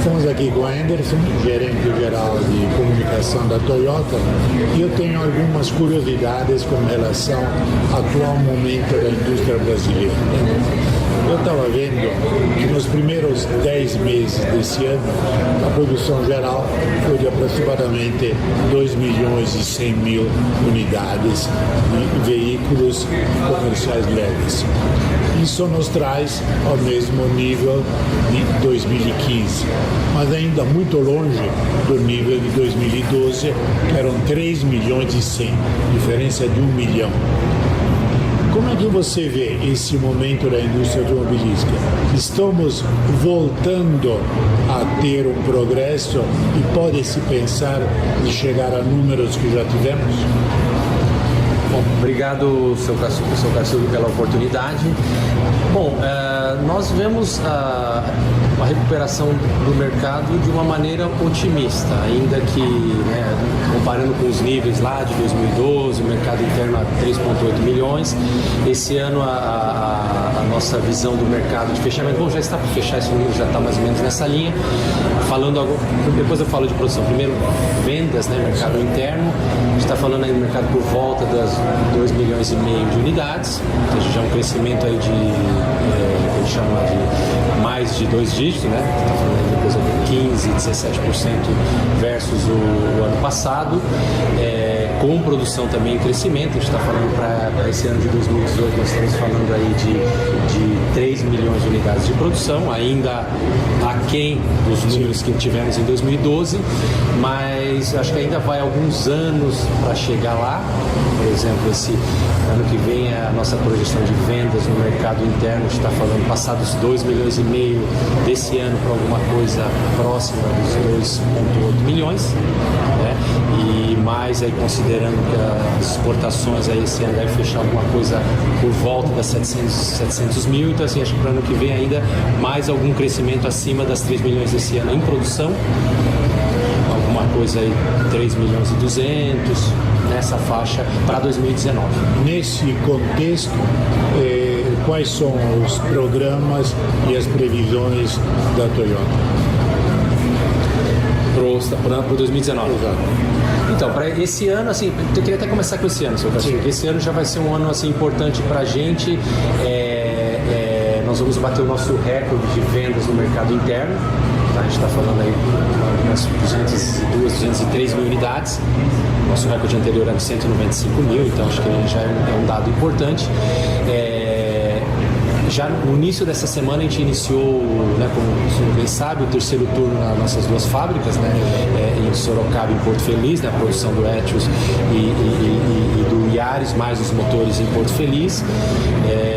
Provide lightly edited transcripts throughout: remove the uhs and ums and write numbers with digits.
Estamos aqui com o Anderson, gerente geral de comunicação da Toyota, e eu tenho algumas curiosidades com relação ao atual momento da indústria brasileira. Eu estava vendo que nos primeiros 10 meses desse ano, a produção geral foi de aproximadamente 2 milhões e 100 mil unidades de veículos comerciais leves. Isso nos traz ao mesmo nível de 2015, mas ainda muito longe do nível de 2012, que eram 3 milhões e 100, diferença de 1 milhão. Como é que você vê esse momento da indústria automobilística? Estamos voltando a ter um progresso e pode-se pensar em chegar a números que já tivemos? Bom, obrigado, seu Caçudo, pela oportunidade. Bom, nós vemos a recuperação do mercado de uma maneira otimista, ainda que, comparando com os níveis lá de 2012, o mercado interno a 3,8 milhões, esse ano a nossa visão do mercado de fechamento, bom, já está para fechar, esse número já está mais ou menos nessa linha. Falando agora, depois eu falo de produção. Primeiro, vendas, mercado interno, a gente está falando aí do mercado por volta das 2 milhões e meio de unidades, ou seja, já um crescimento aí de, a gente chama de mais de 2 dígitos, está falando aí de coisa de 15, 17% versus o ano passado, com produção também em crescimento. A gente está falando para esse ano de 2018, nós estamos falando aí de 3 milhões de unidades de produção, ainda aquém dos números que tivemos em 2012, mas acho que ainda vai alguns anos para chegar lá. Por exemplo, esse ano que vem a nossa projeção de vendas no mercado interno está falando passados 2 milhões e meio desse ano para alguma coisa próxima dos 2,8 milhões, e mais aí considerando que as exportações aí esse ano deve fechar alguma coisa por volta das 700 mil, então assim, acho que para o ano que vem ainda mais algum crescimento acima das 3 milhões desse ano em produção, alguma coisa aí 3 milhões e 200 nessa faixa para 2019. Nesse contexto, quais são os programas e as previsões da Toyota? Para 2019. Exato. Então, para esse ano, assim, eu queria até começar com esse ano, seu Caçudo. Esse ano já vai ser um ano assim, importante para a gente. Nós vamos bater o nosso recorde de vendas no mercado interno. Tá? A gente está falando aí de umas 202, 203 mil unidades. Nosso recorde anterior era de 195 mil, então acho que já é um dado importante. Já no início dessa semana a gente iniciou, como o senhor bem sabe, o terceiro turno nas nossas duas fábricas, em Sorocaba e em Porto Feliz, a produção do Etios e do Yaris, mais os motores em Porto Feliz.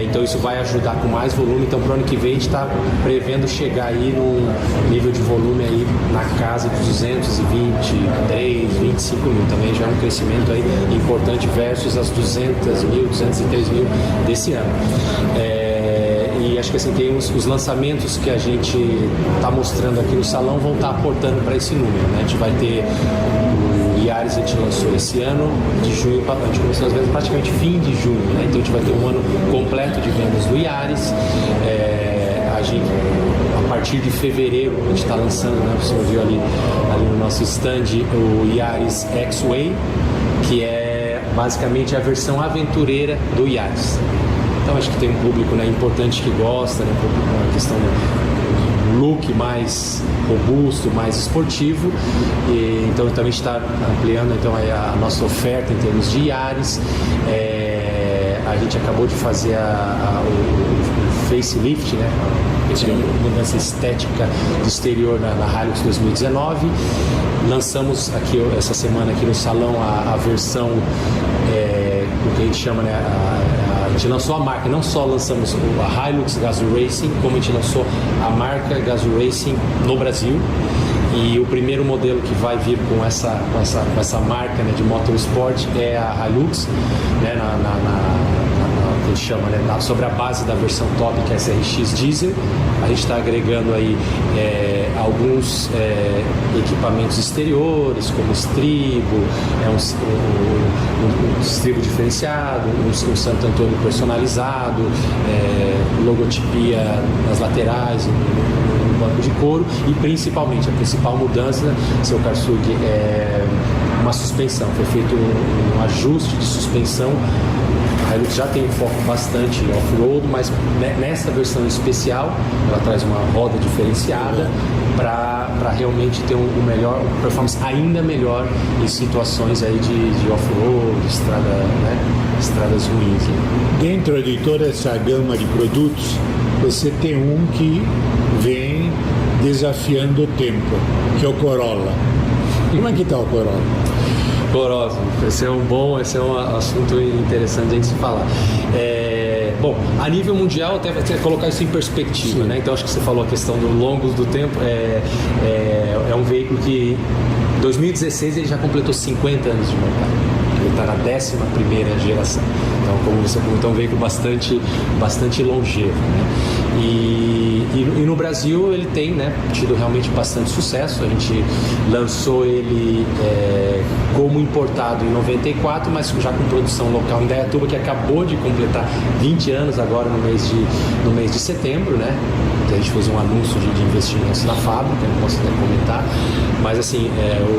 Então isso vai ajudar com mais volume. Então para o ano que vem a gente está prevendo chegar aí num nível de volume aí na casa dos 223, 25 mil. Também já é um crescimento aí importante versus as 200 mil, 203 mil desse ano. E acho que assim, tem os lançamentos que a gente está mostrando aqui no salão vão estar aportando para esse número. A gente vai ter o Yaris, a gente lançou esse ano, de junho para a gente começou as vendas praticamente fim de junho. Então a gente vai ter um ano completo de vendas do Yaris. A gente, a partir de fevereiro, a gente está lançando, você viu ali no nosso stand, o Yaris X-Way, que é basicamente a versão aventureira do Yaris. Então acho que tem um público importante que gosta, uma questão do look mais robusto, mais esportivo. Então também está ampliando a nossa oferta em termos de Yaris. A gente acabou de fazer o facelift, mudança estética do exterior na Hilux 2019. Lançamos aqui essa semana aqui no salão a versão o que a gente chama, a gente lançou a marca, não só lançamos a Hilux Gazoo Racing, como a gente lançou a marca Gazoo Racing no Brasil. E o primeiro modelo que vai vir com essa marca de motorsport é a Hilux, que a gente chama, sobre a base da versão top, que é a SRX Diesel. A gente está agregando aí alguns equipamentos exteriores, como estribo, um estribo diferenciado, um Santo Antônio personalizado, logotipia nas laterais, um banco de couro, e principalmente a principal mudança, seu Karsug, é uma suspensão. Foi feito um ajuste de suspensão. A Hilux já tem um foco bastante off-road, mas nessa versão especial ela traz uma roda diferenciada para realmente ter um melhor, performance ainda melhor em situações aí de off-road, estradas ruins. Dentro de toda essa gama de produtos, você tem um que vem desafiando o tempo, que é o Corolla. Como é que está o Corolla? Corolla, esse é um assunto interessante de a gente se falar. Bom, a nível mundial, até colocar isso em perspectiva, né? Então acho que você falou a questão do longos do tempo, é um veículo que em 2016 ele já completou 50 anos de mercado. Ele está na 11ª geração. Então, como você comentou, é um veículo bastante longevo, né? E no Brasil ele tem, né, tido realmente bastante sucesso. A gente lançou ele como importado em 94, mas já com produção local em Indaiatuba, que acabou de completar 20 anos agora no mês de setembro, né? A gente fez um anúncio de investimentos na fábrica, não posso até comentar, mas assim,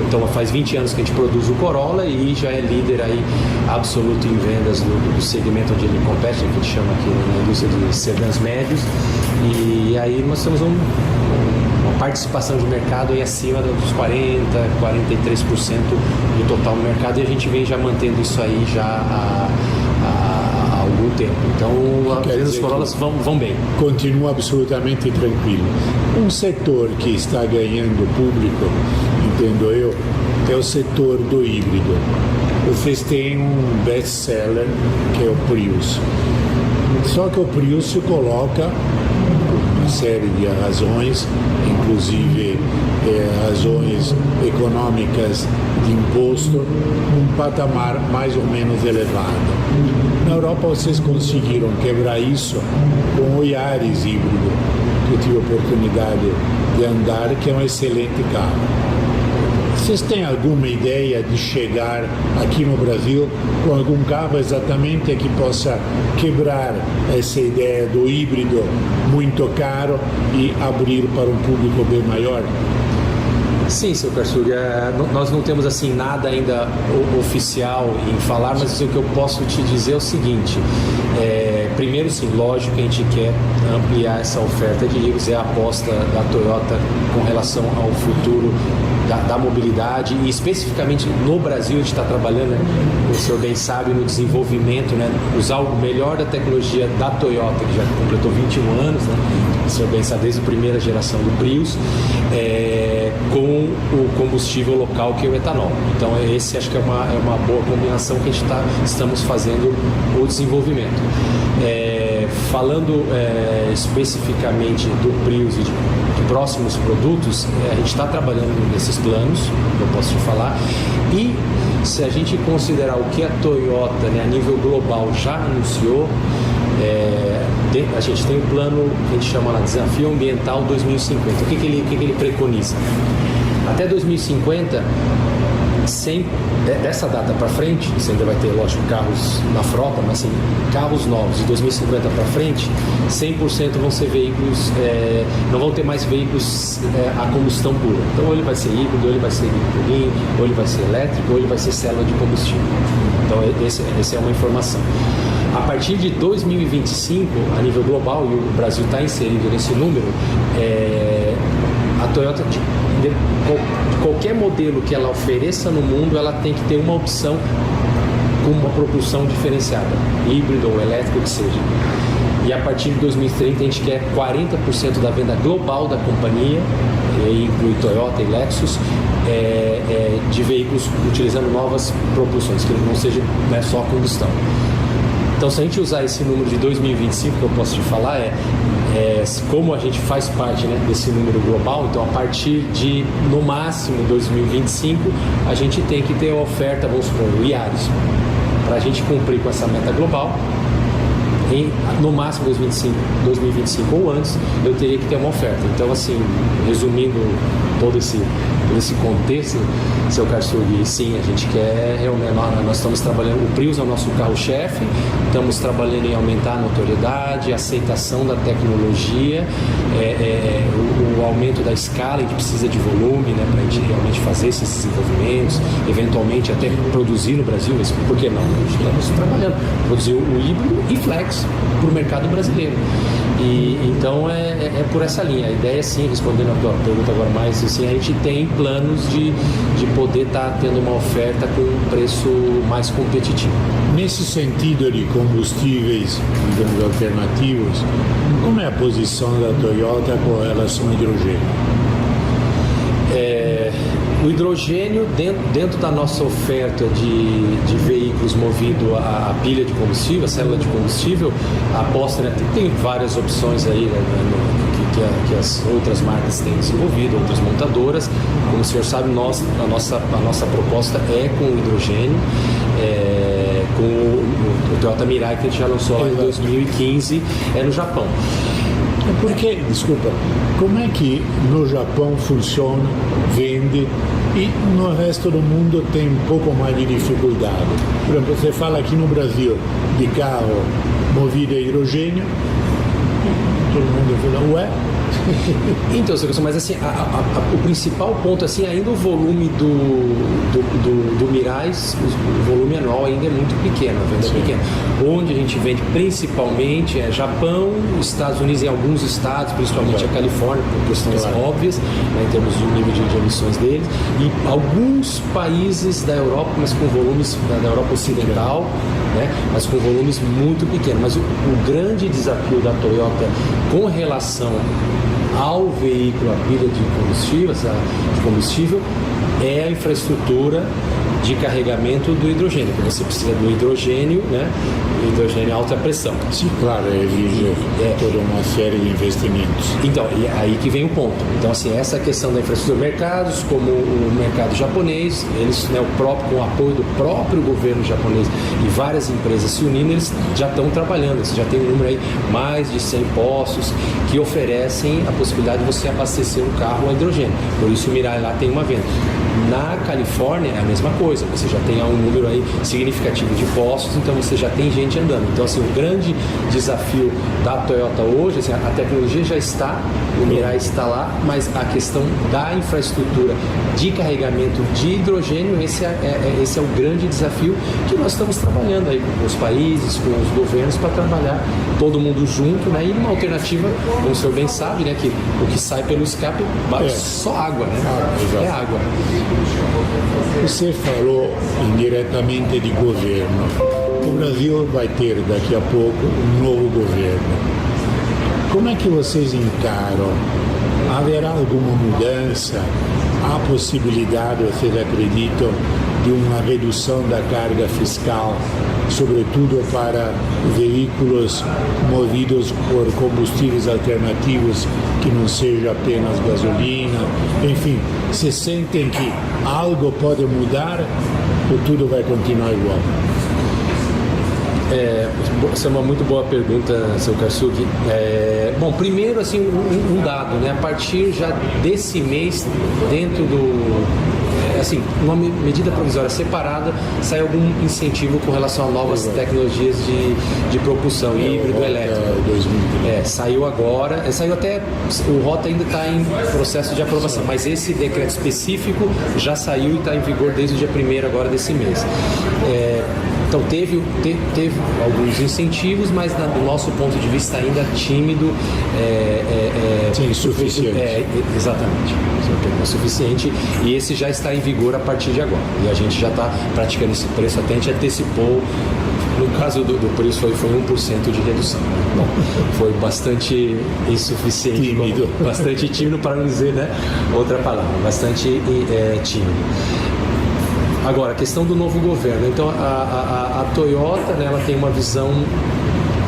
então faz 20 anos que a gente produz o Corolla e já é líder aí absoluto em vendas do segmento onde ele compete, que a gente chama aqui na indústria de sedãs médios, e aí nós temos uma participação de mercado aí acima dos 40%, 43% do total no mercado, e a gente vem já mantendo isso aí já há algum tempo. Então as Corollas vão bem. Continua absolutamente tranquilo. Um setor que está ganhando público, entendo eu, é o setor do híbrido. Vocês têm um best-seller que é o Prius. Só que o Prius se coloca uma série de razões, inclusive razões econômicas de imposto, um patamar mais ou menos elevado. Na Europa vocês conseguiram quebrar isso com o Yaris híbrido, que eu tive a oportunidade de andar, que é um excelente carro. Vocês têm alguma ideia de chegar aqui no Brasil com algum carro exatamente que possa quebrar essa ideia do híbrido muito caro e abrir para um público bem maior? Sim, seu Karsug, nós não temos assim nada ainda oficial em falar, mas o que eu posso te dizer é o seguinte: primeiro, sim, lógico que a gente quer ampliar essa oferta de híbridos, é a aposta da Toyota com relação ao futuro da mobilidade, e especificamente no Brasil a gente está trabalhando, né, o senhor bem sabe, no desenvolvimento, né, usar o melhor da tecnologia da Toyota, que já completou 21 anos, né, o senhor bem sabe, desde a primeira geração do Prius, com o combustível local, que é o etanol. Então esse acho que é uma boa combinação que a gente estamos fazendo o desenvolvimento. Falando especificamente do Prius e de próximos produtos, a gente está trabalhando nesses planos, que eu posso te falar, e se a gente considerar o que a Toyota, né, a nível global já anunciou, a gente tem um plano que a gente chama de Desafio Ambiental 2050. O que ele preconiza? Até 2050, dessa data para frente, você ainda vai ter, lógico, carros na frota, mas assim, carros novos de 2050 para frente, 100% vão ser veículos, não vão ter mais veículos a combustão pura. Então, ou ele vai ser híbrido, ou ele vai ser híbrido, ou ele vai ser elétrico, ou ele vai ser célula de combustível. Então, essa é uma informação. A partir de 2025, a nível global, e o Brasil está inserido nesse número, a Toyota, de qualquer modelo que ela ofereça no mundo, ela tem que ter uma opção com uma propulsão diferenciada, híbrido ou elétrico, que seja. E a partir de 2030 a gente quer 40% da venda global da companhia, inclui Toyota e Lexus, de veículos utilizando novas propulsões, que não seja, né, só combustão. Então, se a gente usar esse número de 2025, que eu posso te falar, como a gente faz parte, né, desse número global, então a partir de, no máximo, 2025, a gente tem que ter a oferta, vamos supor, o Yaris. Para a gente cumprir com essa meta global, no máximo 2025 ou antes, eu teria que ter uma oferta. Então, assim, resumindo todo esse contexto, seu Karsug, sim, a gente quer realmente, nós estamos trabalhando, o Prius é o nosso carro-chefe, estamos trabalhando em aumentar a notoriedade, a aceitação da tecnologia, o aumento da escala, a gente precisa de volume, né, para a gente realmente fazer esses desenvolvimentos, eventualmente até produzir no Brasil, mas por que não? Estamos trabalhando, produzir o híbrido e flex para o mercado brasileiro. E então é por essa linha. A ideia, sim, respondendo a tua pergunta agora mais, assim, a gente tem planos de poder estar tendo uma oferta com um preço mais competitivo. Nesse sentido de combustíveis, digamos, alternativos, como é a posição da Toyota com relação ao hidrogênio? O hidrogênio, dentro da nossa oferta de veículos movido a pilha de combustível, a célula de combustível, a aposta, né, tem várias opções aí, né, que as outras marcas têm desenvolvido, outras montadoras. Como o senhor sabe, a nossa proposta é com hidrogênio, com o Toyota Mirai, que a gente já lançou lá em 2015, no Japão. Porque, desculpa, como é que no Japão funciona, vende e no resto do mundo tem um pouco mais de dificuldade? Por exemplo, você fala aqui no Brasil de carro movido a hidrogênio, todo mundo fala, ué? Então, mas assim, o principal ponto, assim, ainda o volume do Mirai, o volume anual ainda é muito pequeno, a venda é pequena. Onde a gente vende principalmente é Japão, Estados Unidos, em alguns estados, principalmente a Califórnia, por questões óbvias, né, em termos de nível de emissões deles, e alguns países da Europa, mas com volumes da Europa Ocidental, né, mas com volumes muito pequenos. Mas o grande desafio da Toyota com relação ao veículo, a pilha de combustível, é a infraestrutura de carregamento do hidrogênio, porque você precisa do hidrogênio, né? Hidrogênio alta pressão. Sim, claro, exige toda uma série de investimentos. Então, e aí que vem o ponto. Então, assim, essa questão da infraestrutura, mercados como o mercado japonês, eles, né, com o apoio do próprio governo japonês e várias empresas se unindo, eles já estão trabalhando. Você já tem um número aí, mais de 100 postos que oferecem a possibilidade de você abastecer um carro a hidrogênio. Por isso o Mirai lá tem uma venda. Na Califórnia é a mesma coisa, você já tem um número aí significativo de postos, então você já tem gente andando. Então, assim, o grande desafio da Toyota hoje, assim, a tecnologia já está, o Mirai está lá, mas a questão da infraestrutura de carregamento de hidrogênio, esse é o grande desafio que nós estamos trabalhando aí com os países, com os governos, para trabalhar todo mundo junto, né? E uma alternativa, como o senhor bem sabe, né, que o que sai pelo escape só água, né? É água. Você falou indiretamente de governo. O Brasil vai ter daqui a pouco um novo governo. Como é que vocês encaram? Haverá alguma mudança? Há possibilidade, vocês acreditam, de uma redução da carga fiscal, sobretudo para veículos movidos por combustíveis alternativos que não seja apenas gasolina? Enfim, se sentem que algo pode mudar ou tudo vai continuar igual? Essa é uma muito boa pergunta, seu Karsug. Bom, primeiro, assim, um dado, né? A partir já desse mês, dentro assim, uma medida provisória separada, sai algum incentivo com relação a novas tecnologias de propulsão híbrido elétrico. Saiu agora, saiu até, o ROTA ainda está em processo de aprovação, mas esse decreto específico já saiu e está em vigor desde o dia 1º agora desse mês. Então teve alguns incentivos, mas do nosso ponto de vista ainda tímido. Insuficiente. Exatamente. É suficiente, e esse já está em vigor a partir de agora. E a gente já está praticando esse preço, até a gente antecipou. No caso do preço foi 1% de redução. Bom, foi bastante insuficiente. Tímido. Bastante tímido, para não dizer, né, outra palavra. Bastante tímido. Agora, a questão do novo governo. Então, a Toyota, né, ela tem uma visão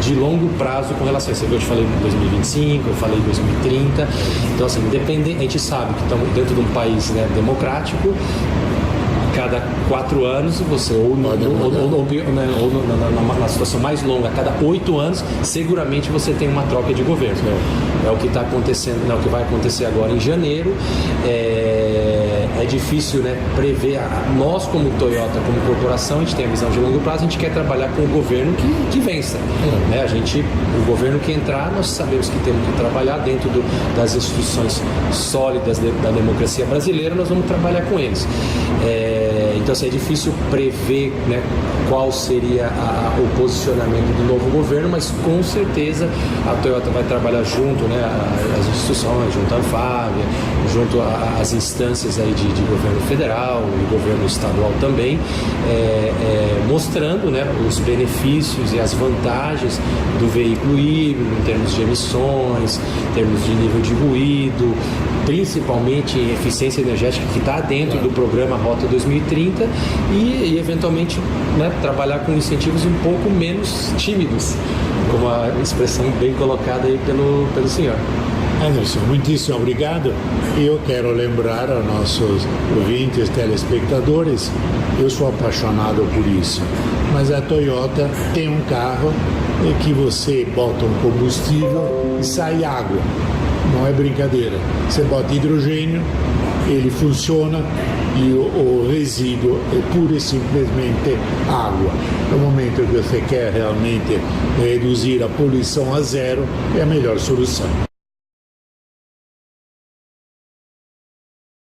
de longo prazo com relação a isso. Eu te falei em 2025, eu falei em 2030. Então, assim, independente, a gente sabe que estamos dentro de um país, né, democrático. cada 4 anos, você na situação mais longa, a cada 8 anos, seguramente você tem uma troca de governo. É o que está acontecendo, o que vai acontecer agora em janeiro. É difícil, né, prever. Nós, como Toyota, como corporação, a gente tem a visão de longo prazo, a gente quer trabalhar com o governo que vença. Né? O governo que entrar, nós sabemos que temos que trabalhar dentro das instituições sólidas da democracia brasileira, nós vamos trabalhar com eles. Então, assim, é difícil prever, né, qual seria o posicionamento do novo governo, mas com certeza a Toyota vai trabalhar junto, né, as instituições, junto à Anfávia, junto às instâncias aí de governo federal e governo estadual também, mostrando, né, os benefícios e as vantagens do veículo híbrido em termos de emissões, em termos de nível de ruído, principalmente em eficiência energética, que está dentro do programa Rota 2030, e eventualmente, né, trabalhar com incentivos um pouco menos tímidos, como a expressão bem colocada aí pelo senhor. Anderson, muitíssimo obrigado. Eu quero lembrar aos nossos ouvintes, telespectadores, eu sou apaixonado por isso, mas a Toyota tem um carro que você bota um combustível e sai água. Não é brincadeira. Você bota hidrogênio, ele funciona e o resíduo é pura e simplesmente água. No momento que você quer realmente reduzir a poluição a zero, é a melhor solução.